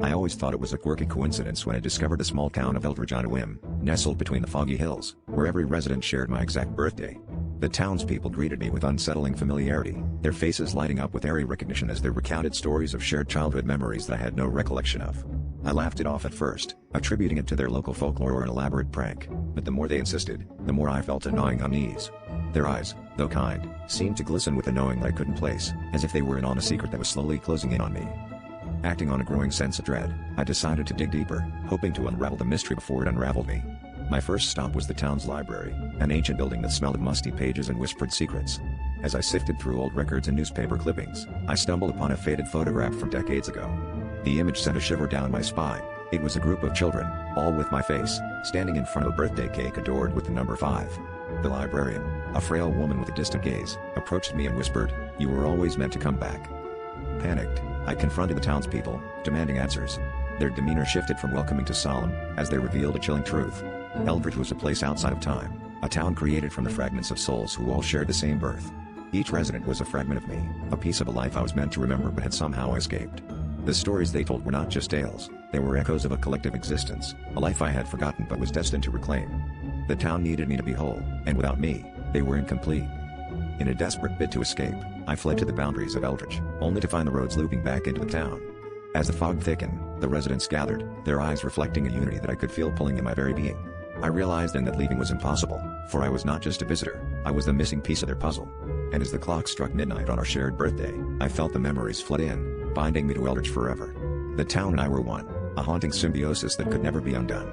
I always thought it was a quirky coincidence when I discovered the small town of Eldridge on a whim, nestled between the foggy hills, where every resident shared my exact birthday. The townspeople greeted me with unsettling familiarity, their faces lighting up with airy recognition as they recounted stories of shared childhood memories that I had no recollection of. I laughed it off at first, attributing it to their local folklore or an elaborate prank, but the more they insisted, the more I felt a gnawing unease. Their eyes, though kind, seemed to glisten with a knowing that I couldn't place, as if they were in on a secret that was slowly closing in on me. Acting on a growing sense of dread, I decided to dig deeper, hoping to unravel the mystery before it unraveled me. My first stop was the town's library, an ancient building that smelled of musty pages and whispered secrets. As I sifted through old records and newspaper clippings, I stumbled upon a faded photograph from decades ago. The image sent a shiver down my spine. It was a group of children, all with my face, standing in front of a birthday cake adorned with the number 5. The librarian, a frail woman with a distant gaze, approached me and whispered, "You were always meant to come back." Panicked, I confronted the townspeople, demanding answers. Their demeanor shifted from welcoming to solemn, as they revealed a chilling truth. Eldridge was a place outside of time, a town created from the fragments of souls who all shared the same birth. Each resident was a fragment of me, a piece of a life I was meant to remember but had somehow escaped. The stories they told were not just tales, they were echoes of a collective existence, a life I had forgotten but was destined to reclaim. The town needed me to be whole, and without me, they were incomplete. In a desperate bid to escape, I fled to the boundaries of Eldridge, only to find the roads looping back into the town. As the fog thickened, the residents gathered, their eyes reflecting a unity that I could feel pulling in my very being. I realized then that leaving was impossible, for I was not just a visitor, I was the missing piece of their puzzle. And as the clock struck midnight on our shared birthday, I felt the memories flood in, binding me to Eldridge forever. The town and I were one, a haunting symbiosis that could never be undone.